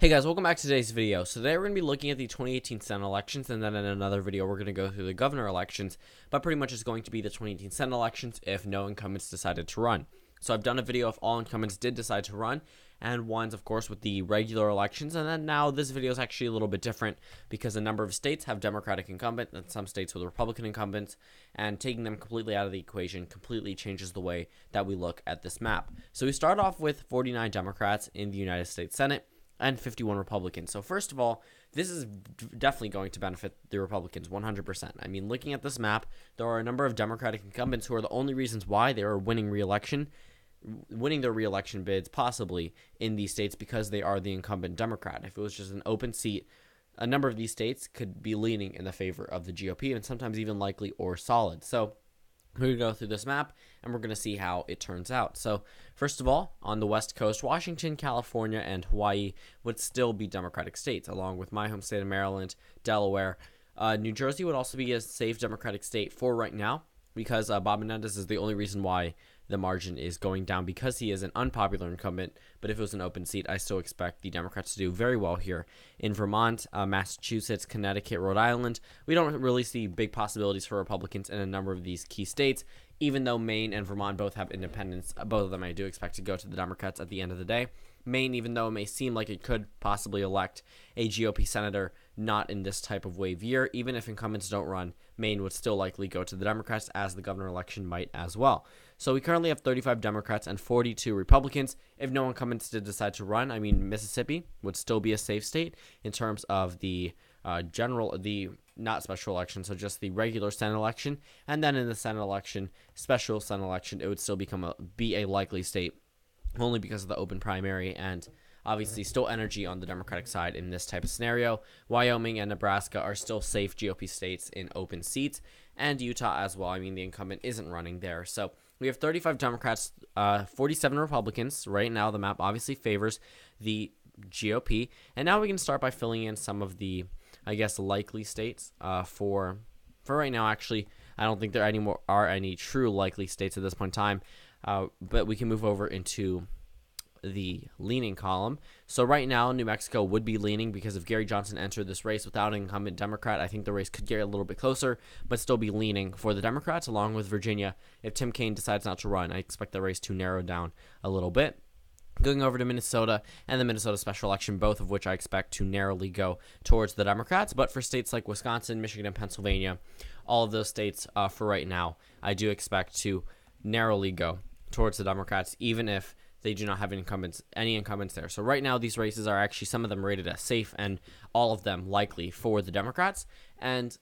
Hey guys, welcome back to today's video. So today we're going to be looking at the 2018 Senate elections, and then in another video we're going to go through the governor elections, but pretty much it's going to be the 2018 Senate elections if no incumbents decided to run. So I've done a video if all incumbents did decide to run, and ones, of course, with the regular elections, and then now this video is actually a little bit different because a number of states have Democratic incumbents and some states with Republican incumbents, and taking them completely out of the equation completely changes the way that we look at this map. So we start off with 49 Democrats in the United States Senate and 51 Republicans. So first of all, this is definitely going to benefit the Republicans 100%. I mean, looking at this map, there are a number of Democratic incumbents who are the only reasons why they are winning their re-election bids possibly in these states because they are the incumbent Democrat. If it was just an open seat, a number of these states could be leaning in the favor of the GOP and sometimes even likely or solid. So we're going to go through this map, and we're going to see how it turns out. So, first of all, on the West Coast, Washington, California, and Hawaii would still be Democratic states, along with my home state of Maryland, Delaware. New Jersey would also be a safe Democratic state for right now, because Bob Menendez is the only reason why the margin is going down, because he is an unpopular incumbent. But if it was an open seat, I still expect the Democrats to do very well here. In Vermont, Massachusetts, Connecticut, Rhode Island, we don't really see big possibilities for Republicans in a number of these key states, even though Maine and Vermont both have independents. Both of them I do expect to go to the Democrats at the end of the day. Maine, even though it may seem like it could possibly elect a GOP senator not in this type of wave year, even if incumbents don't run, Maine would still likely go to the Democrats, as the governor election might as well. So we currently have 35 Democrats and 42 Republicans. If no incumbents did decide to run, I mean, Mississippi would still be a safe state in terms of the not special election, so just the regular Senate election. And then in the Senate election, special Senate election, it would still be a likely state, only because of the open primary and obviously still energy on the Democratic side in this type of scenario. Wyoming and Nebraska are still safe GOP states in open seats, and Utah as well. I mean, the incumbent isn't running there. So we have 35 Democrats, 47 Republicans. Right now, the map obviously favors the GOP. And now we can start by filling in some of the, I guess, likely states for right now. Actually, I don't think there are any true likely states at this point in time. But we can move over into the leaning column. So right now, New Mexico would be leaning because if Gary Johnson entered this race without an incumbent Democrat, I think the race could get a little bit closer, but still be leaning for the Democrats, along with Virginia. If Tim Kaine decides not to run, I expect the race to narrow down a little bit. Going over to Minnesota and the Minnesota special election, both of which I expect to narrowly go towards the Democrats. But for states like Wisconsin, Michigan, and Pennsylvania, all of those states for right now, I do expect to narrowly go towards the Democrats, even if they do not have any incumbents there. So right now, these races are actually some of them rated as safe and all of them likely for the Democrats. And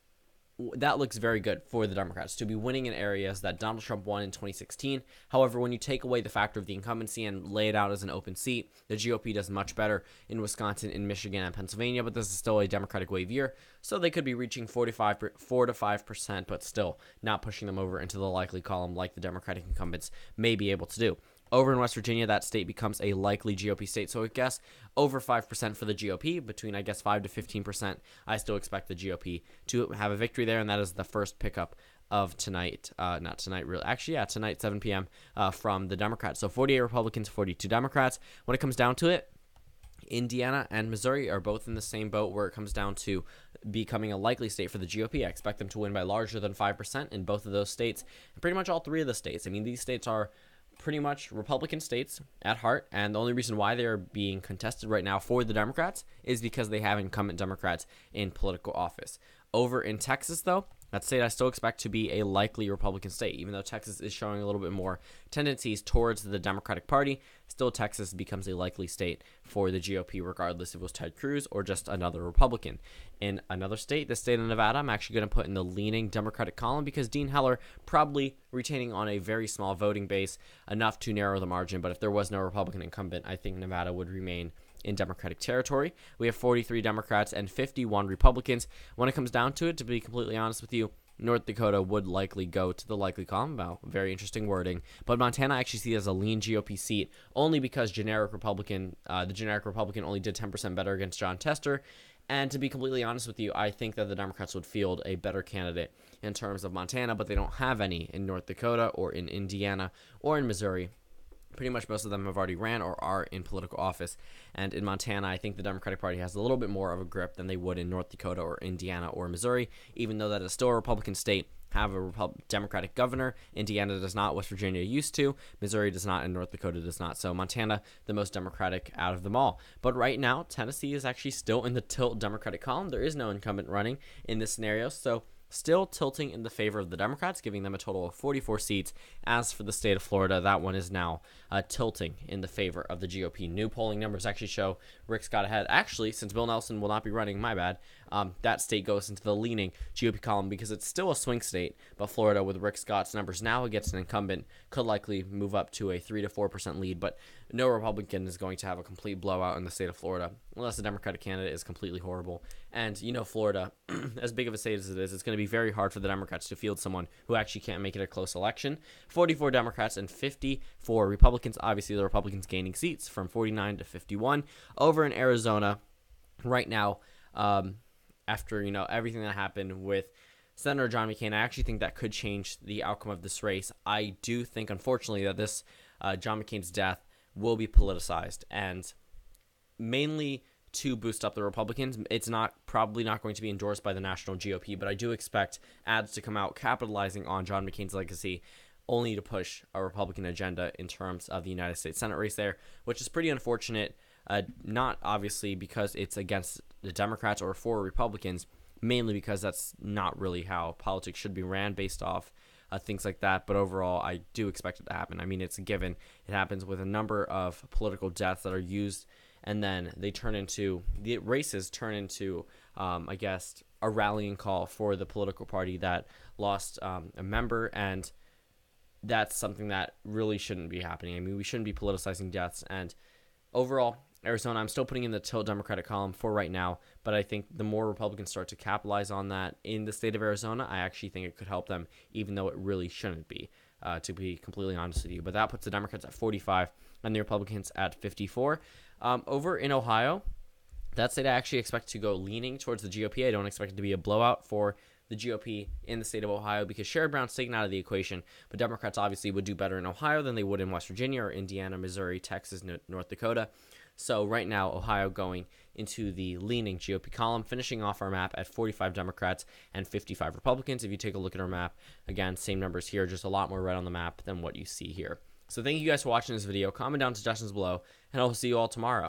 that looks very good for the Democrats to be winning in areas that Donald Trump won in 2016. However, when you take away the factor of the incumbency and lay it out as an open seat, the GOP does much better in Wisconsin, in Michigan, and Pennsylvania, but this is still a Democratic wave year, so they could be reaching 4 to 5%, but still not pushing them over into the likely column like the Democratic incumbents may be able to do. Over in West Virginia, that state becomes a likely GOP state. So I guess over 5% for the GOP, between, I guess, 5 to 15%. I still expect the GOP to have a victory there, and that is the first pickup of tonight. Not tonight, really. Actually, yeah, tonight, 7 p.m. From the Democrats. So 48 Republicans, 42 Democrats. When it comes down to it, Indiana and Missouri are both in the same boat where it comes down to becoming a likely state for the GOP. I expect them to win by larger than 5% in both of those states, and pretty much all three of the states. I mean, these states are pretty much Republican states at heart, and the only reason why they're being contested right now for the Democrats is because they have incumbent Democrats in political office. Over in Texas, though, that state I still expect to be a likely Republican state, even though Texas is showing a little bit more tendencies towards the Democratic Party. Still, Texas becomes a likely state for the GOP, regardless if it was Ted Cruz or just another Republican. In another state, the state of Nevada, I'm actually going to put in the leaning Democratic column because Dean Heller probably retaining on a very small voting base, enough to narrow the margin. But if there was no Republican incumbent, I think Nevada would remain in Democratic territory. We have 43 Democrats and 51 Republicans. When it comes down to it, to be completely honest with you, North Dakota would likely go to the likely column. Well, very interesting wording. But Montana I actually see as a lean GOP seat, only because the generic Republican only did 10% better against John Tester. And to be completely honest with you, I think that the Democrats would field a better candidate in terms of Montana, but they don't have any in North Dakota or in Indiana or in Missouri. Pretty much most of them have already ran or are in political office. And in Montana, I think the Democratic Party has a little bit more of a grip than they would in North Dakota or Indiana or Missouri, even though that is still a Republican state. Have a Democratic governor. Indiana does not. West Virginia used to. Missouri does not. And North Dakota does not. So Montana, the most Democratic out of them all. But right now, Tennessee is actually still in the tilt Democratic column. There is no incumbent running in this scenario. So still tilting in the favor of the Democrats, giving them a total of 44 seats. As for the state of Florida, that one is now tilting in the favor of the GOP. New polling numbers actually show Rick Scott ahead. Actually, since Bill Nelson will not be running, my bad, that state goes into the leaning GOP column because it's still a swing state. But Florida, with Rick Scott's numbers now against an incumbent, could likely move up to a 3 to 4% lead. But no Republican is going to have a complete blowout in the state of Florida unless the Democratic candidate is completely horrible. And Florida, as big of a state as it is, it's going to be very hard for the Democrats to field someone who actually can't make it a close election. 44 Democrats and 54 Republicans. Obviously, the Republicans gaining seats from 49 to 51. Over in Arizona, right now, after everything that happened with Senator John McCain, I actually think that could change the outcome of this race. I do think, unfortunately, that this John McCain's death will be politicized, and mainly to boost up the Republicans. It's probably not going to be endorsed by the national GOP, but I do expect ads to come out capitalizing on John McCain's legacy, only to push a Republican agenda in terms of the United States Senate race there, which is pretty unfortunate. Not obviously because it's against the Democrats or for Republicans, mainly because that's not really how politics should be ran based off things like that. But overall, I do expect it to happen. I mean, it's a given. It happens with a number of political deaths that are used, and then the races turn into, I guess, a rallying call for the political party that lost a member, and that's something that really shouldn't be happening. I mean, we shouldn't be politicizing deaths. And overall, Arizona, I'm still putting in the tilt Democratic column for right now, but I think the more Republicans start to capitalize on that in the state of Arizona, I actually think it could help them, even though it really shouldn't be, to be completely honest with you. But that puts the Democrats at 45 and the Republicans at 54. Over in Ohio, that state I actually expect to go leaning towards the GOP. I don't expect it to be a blowout for the GOP in the state of Ohio because Sherrod Brown's taken out of the equation, but Democrats obviously would do better in Ohio than they would in West Virginia or Indiana, Missouri, Texas, North Dakota. So right now, Ohio going into the leaning GOP column, finishing off our map at 45 Democrats and 55 Republicans. If you take a look at our map, again, same numbers here, just a lot more red on the map than what you see here. So thank you guys for watching this video. Comment down suggestions below, and I'll see you all tomorrow.